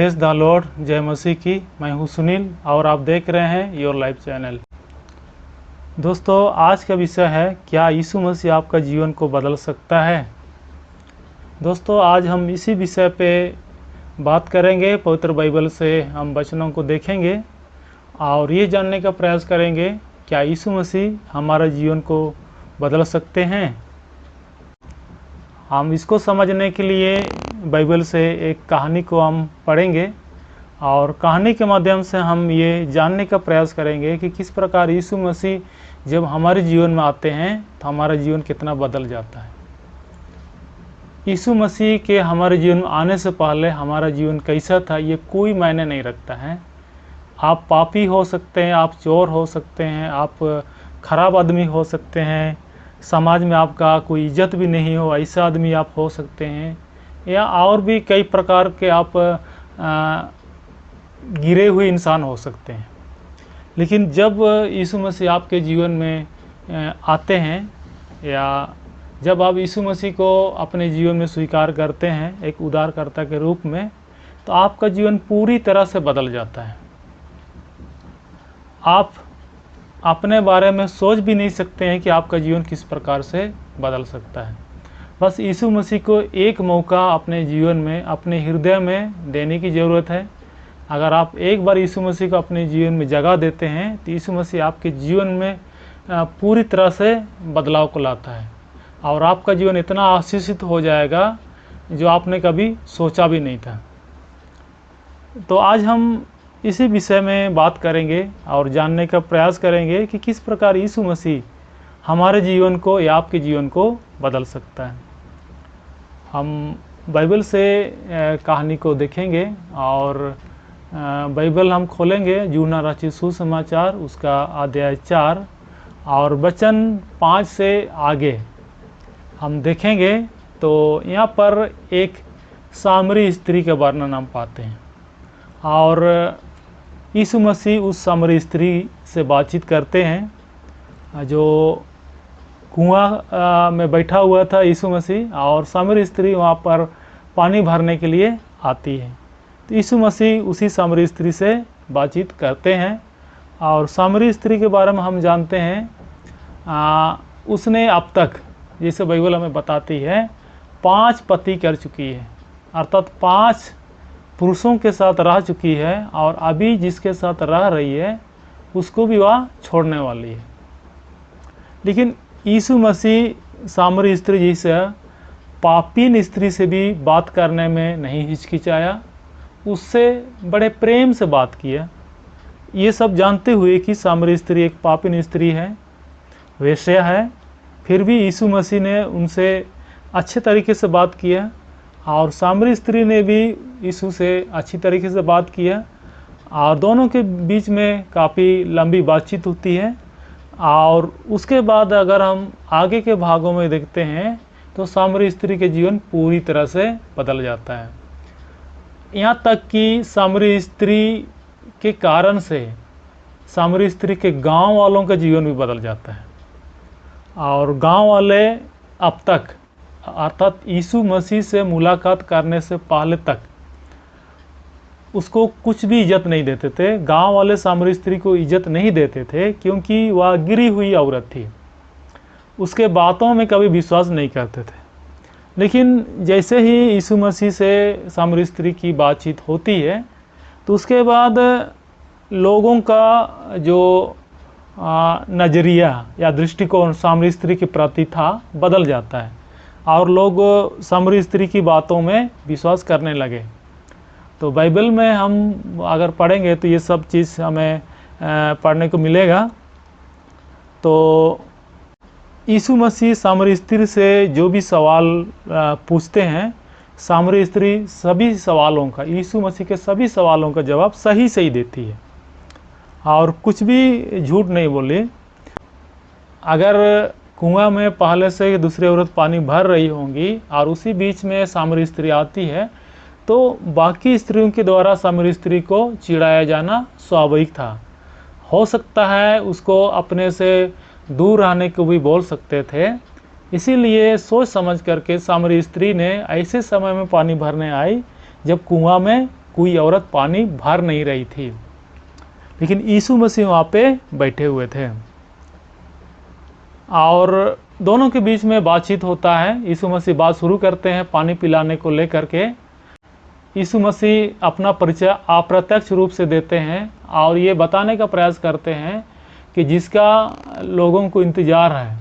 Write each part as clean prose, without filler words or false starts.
Praise the Lord, जय मसीह की। मैं हूं सुनील और आप देख रहे हैं योर लाइफ चैनल। दोस्तों, आज का विषय है, क्या यीशु मसीह आपका जीवन को बदल सकता है। दोस्तों, आज हम इसी विषय पे बात करेंगे। पवित्र बाइबल से हम वचनों को देखेंगे और ये जानने का प्रयास करेंगे, क्या यीशु मसीह हमारे जीवन को बदल सकते हैं। हम इसको समझने के लिए बाइबल से एक कहानी को हम पढ़ेंगे और कहानी के माध्यम से हम ये जानने का प्रयास करेंगे कि किस प्रकार यीशु मसीह जब हमारे जीवन में आते हैं तो हमारा जीवन कितना बदल जाता है। यीशु मसीह के हमारे जीवन में आने से पहले हमारा जीवन कैसा था ये कोई मायने नहीं रखता है। आप पापी हो सकते हैं, आप चोर हो सकते हैं, आप खराब आदमी हो सकते हैं, समाज में आपका कोई इज्जत भी नहीं हो ऐसा आदमी आप हो सकते हैं, या और भी कई प्रकार के आप गिरे हुए इंसान हो सकते हैं। लेकिन जब यीशु मसीह आपके जीवन में आते हैं या जब आप यीशु मसीह को अपने जीवन में स्वीकार करते हैं एक उद्धारकर्ता के रूप में, तो आपका जीवन पूरी तरह से बदल जाता है। आप अपने बारे में सोच भी नहीं सकते हैं कि आपका जीवन किस प्रकार से बदल सकता है। बस यीशु मसीह को एक मौका अपने जीवन में, अपने हृदय में देने की ज़रूरत है। अगर आप एक बार यीशु मसीह को अपने जीवन में जगह देते हैं तो यीशु मसीह आपके जीवन में पूरी तरह से बदलाव को लाता है और आपका जीवन इतना आशीषित हो जाएगा जो आपने कभी सोचा भी नहीं था। तो आज हम इसी विषय में बात करेंगे और जानने का प्रयास करेंगे कि किस प्रकार यीशु मसीह हमारे जीवन को या आपके जीवन को बदल सकता है। हम बाइबल से कहानी को देखेंगे और बाइबल हम खोलेंगे यूहन्ना रचित सुसमाचार उसका अध्याय 4 और वचन 5 से आगे हम देखेंगे। तो यहाँ पर एक सामरी स्त्री का वर्णन हम पाते हैं और यीशु मसीह उस सामरी स्त्री से बातचीत करते हैं जो कुआं में बैठा हुआ था यीशु मसीह, और सामरी स्त्री वहाँ पर पानी भरने के लिए आती है। तो यीशु मसीह उसी सामरी स्त्री से बातचीत करते हैं और सामरी स्त्री के बारे में हम जानते हैं उसने अब तक, जैसे बाइबल हमें बताती है, 5 पति कर चुकी है, अर्थात 5 पुरुषों के साथ रह चुकी है और अभी जिसके साथ रह रही है उसको भी वह छोड़ने वाली है। लेकिन यीशु मसीह सामरी स्त्री जैसे पापीन स्त्री से भी बात करने में नहीं हिचकिचाया, उससे बड़े प्रेम से बात किया। ये सब जानते हुए कि सामरी स्त्री एक पापीन स्त्री है, वेश्या है, फिर भी यीशु मसीह ने उनसे अच्छे तरीके से बात किया और सामरी स्त्री ने भी यीशु से अच्छी तरीके से बात किया और दोनों के बीच में काफ़ी लंबी बातचीत होती है। और उसके बाद अगर हम आगे के भागों में देखते हैं तो सामरी स्त्री के जीवन पूरी तरह से बदल जाता है। यहाँ तक कि सामरी स्त्री के कारण से सामरी स्त्री के गांव वालों का जीवन भी बदल जाता है और गांव वाले अब तक, अर्थात यीशु मसीह से मुलाकात करने से पहले तक उसको कुछ भी इज्जत नहीं देते थे। गांव वाले सामरी स्त्री को इज्जत नहीं देते थे क्योंकि वह गिरी हुई औरत थी, उसके बातों में कभी विश्वास नहीं करते थे। लेकिन जैसे ही यीशु मसीह से सामरी स्त्री की बातचीत होती है तो उसके बाद लोगों का जो नज़रिया या दृष्टिकोण सामरी स्त्री के प्रति था बदल जाता है और लोग सामरी स्त्री की बातों में विश्वास करने लगे। तो बाइबल में हम अगर पढ़ेंगे तो ये सब चीज़ हमें पढ़ने को मिलेगा। तो यीशु मसीह सामरी स्त्री से जो भी सवाल पूछते हैं, सामरी स्त्री सभी सवालों का, यीशु मसीह के सभी सवालों का जवाब सही सही देती है और कुछ भी झूठ नहीं बोली। अगर कुआं में पहले से दूसरी औरत पानी भर रही होंगी और उसी बीच में सामरी स्त्री आती है तो बाकी स्त्रियों के द्वारा सामरी स्त्री को चिढ़ाया जाना स्वाभाविक था। हो सकता है उसको अपने से दूर रहने को भी बोल सकते थे। इसीलिए सोच समझ करके सामरी स्त्री ने ऐसे समय में पानी भरने आई जब कुआं में कोई औरत पानी भर नहीं रही थी, लेकिन यीशु मसीह वहाँ पे बैठे हुए थे और दोनों के बीच में बातचीत होता है। यीशु मसीह बात शुरू करते हैं पानी पिलाने को लेकर के। यीशु मसीह अपना परिचय अप्रत्यक्ष रूप से देते हैं और ये बताने का प्रयास करते हैं कि जिसका लोगों को इंतज़ार है,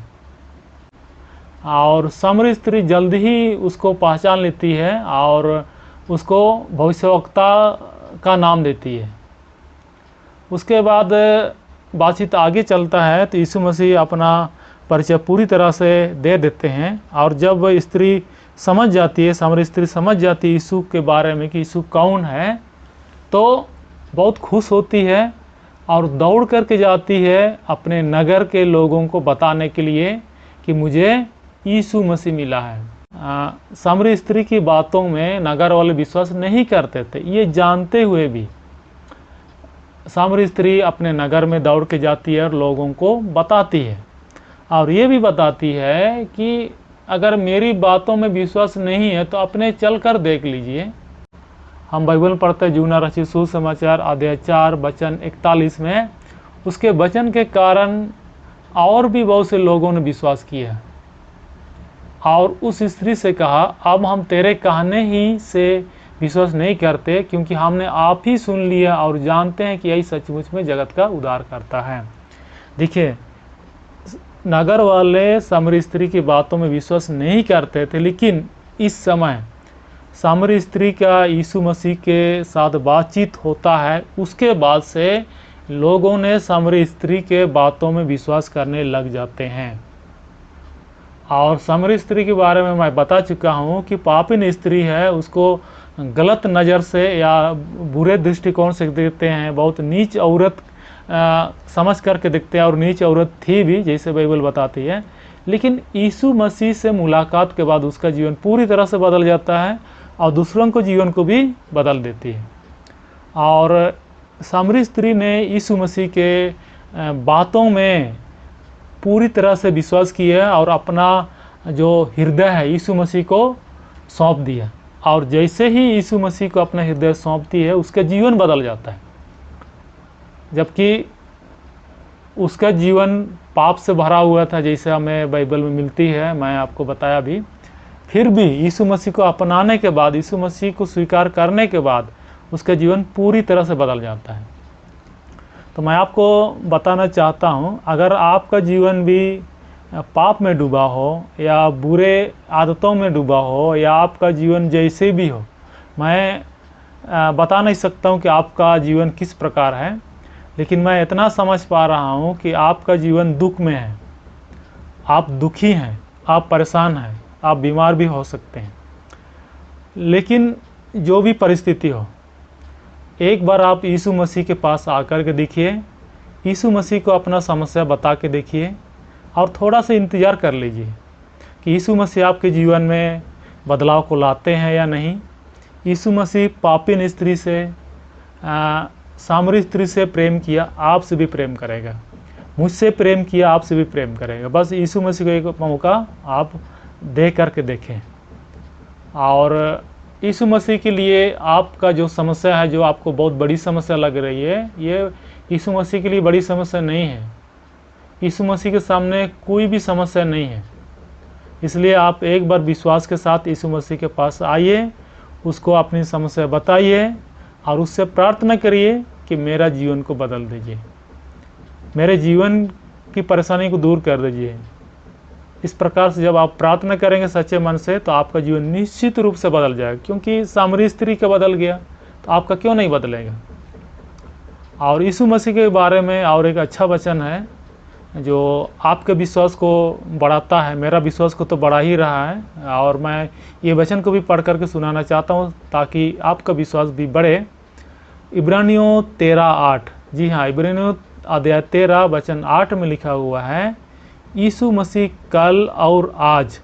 और सामरी स्त्री जल्द ही उसको पहचान लेती है और उसको भविष्यवक्ता का नाम देती है। उसके बाद बातचीत आगे चलता है तो यीशु मसीह अपना परिचय पूरी तरह से दे देते हैं, और जब स्त्री समझ जाती है, सामरी स्त्री समझ जाती है यीशु के बारे में कि यीशु कौन है, तो बहुत खुश होती है और दौड़ करके जाती है अपने नगर के लोगों को बताने के लिए कि मुझे यीशु मसीह मिला है। सामरी स्त्री की बातों में नगर वाले विश्वास नहीं करते थे। ये जानते हुए भी सामरी स्त्री अपने नगर में दौड़ के जाती है और लोगों को बताती है, और ये भी बताती है कि अगर मेरी बातों में विश्वास नहीं है तो अपने चल कर देख लीजिए। हम बाइबल पढ़ते हैं यूहन्ना रचित सुसमाचार अध्याय 4 वचन 41 में, उसके वचन के कारण और भी बहुत से लोगों ने विश्वास किया और उस स्त्री से कहा, अब हम तेरे कहने ही से विश्वास नहीं करते, क्योंकि हमने आप ही सुन लिया और जानते हैं कि यही सचमुच में जगत का उद्धार करता है। देखिए, नगर वाले सामरी स्त्री की बातों में विश्वास नहीं करते थे, लेकिन इस समय सामरी स्त्री का यीशु मसीह के साथ बातचीत होता है। उसके बाद से लोगों ने सामरी स्त्री के बातों में विश्वास करने लग जाते हैं। और सामरी स्त्री के बारे में मैं बता चुका हूँ कि पापिन स्त्री है, उसको गलत नज़र से या बुरे दृष्टिकोण से देखते हैं, बहुत नीच औरत समझ करके देखते हैं, और नीच औरत थी भी, जैसे बाइबल बताती है। लेकिन यीशु मसीह से मुलाकात के बाद उसका जीवन पूरी तरह से बदल जाता है और दूसरों को जीवन को भी बदल देती है। और सामरी स्त्री ने यीशु मसीह के बातों में पूरी तरह से विश्वास किया और अपना जो हृदय है यीशु मसीह को सौंप दिया, और जैसे ही यीशु मसीह को अपना हृदय सौंपती है उसका जीवन बदल जाता है। जबकि उसका जीवन पाप से भरा हुआ था, जैसे हमें बाइबल में मिलती है, मैं आपको बताया भी, फिर भी यीशु मसीह को अपनाने के बाद, यीशु मसीह को स्वीकार करने के बाद उसका जीवन पूरी तरह से बदल जाता है। तो मैं आपको बताना चाहता हूँ, अगर आपका जीवन भी पाप में डूबा हो या बुरे आदतों में डूबा हो या आपका जीवन जैसे भी हो, मैं बता नहीं सकता हूँ कि आपका जीवन किस प्रकार है, लेकिन मैं इतना समझ पा रहा हूँ कि आपका जीवन दुख में है, आप दुखी हैं, आप परेशान हैं, आप बीमार भी हो सकते हैं। लेकिन जो भी परिस्थिति हो, एक बार आप यीशु मसीह के पास आकर के देखिए, यीशु मसीह को अपना समस्या बता के देखिए और थोड़ा सा इंतज़ार कर लीजिए कि यीशु मसीह आपके जीवन में बदलाव को लाते हैं या नहीं। यीशु मसीह पापिन स्त्री से, सामरी स्त्री से प्रेम किया, आपसे भी प्रेम करेगा। मुझसे प्रेम किया, आपसे भी प्रेम करेगा। बस यीशु मसीह को एक मौका आप दे करके देखें। और यीशु मसीह के लिए आपका जो समस्या है, जो आपको बहुत बड़ी समस्या लग रही है, ये यीशु मसीह के लिए बड़ी समस्या नहीं है। यीशु मसीह के सामने कोई भी समस्या नहीं है। इसलिए आप एक बार विश्वास के साथ यीशु मसीह के पास आइए, उसको अपनी समस्या बताइए और उससे प्रार्थना करिए कि मेरा जीवन को बदल दीजिए, मेरे जीवन की परेशानी को दूर कर दीजिए। इस प्रकार से जब आप प्रार्थना करेंगे सच्चे मन से, तो आपका जीवन निश्चित रूप से बदल जाएगा, क्योंकि सामरी स्त्री का बदल गया तो आपका क्यों नहीं बदलेगा। और यीशु मसीह के बारे में और एक अच्छा वचन है जो आपके विश्वास को बढ़ाता है, मेरा विश्वास को तो बढ़ा ही रहा है, और मैं ये वचन को भी पढ़ करके सुनाना चाहता हूँ ताकि आपका विश्वास भी बढ़े। इब्रानियों 13:8, जी हाँ, इब्रानियों अध्याय 13 वचन 8 में लिखा हुआ है, यीशु मसीह कल और आज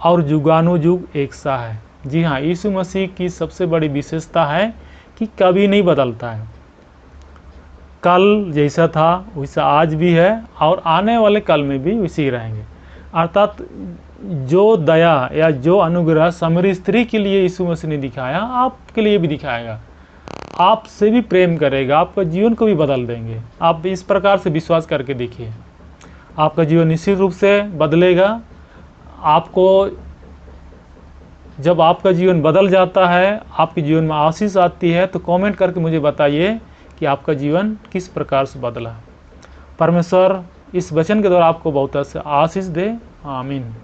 और जुगानुजुग एक सा है। जी हाँ, यीशु मसीह की सबसे बड़ी विशेषता है कि कभी नहीं बदलता है। कल जैसा था वैसा आज भी है और आने वाले कल में भी वैसे ही रहेंगे। अर्थात जो दया या जो अनुग्रह सामरी स्त्री के लिए यीशु मसीह ने दिखाया, आपके लिए भी दिखाएगा। आपसे भी प्रेम करेगा, आपका जीवन को भी बदल देंगे। आप इस प्रकार से विश्वास करके देखिए, आपका जीवन निश्चित रूप से बदलेगा। आपको जब आपका जीवन बदल जाता है, आपके जीवन में आशीष आती है, तो कमेंट करके मुझे बताइए कि आपका जीवन किस प्रकार से बदला। परमेश्वर इस वचन के द्वारा आपको बहुत आशीष दे। आमीन।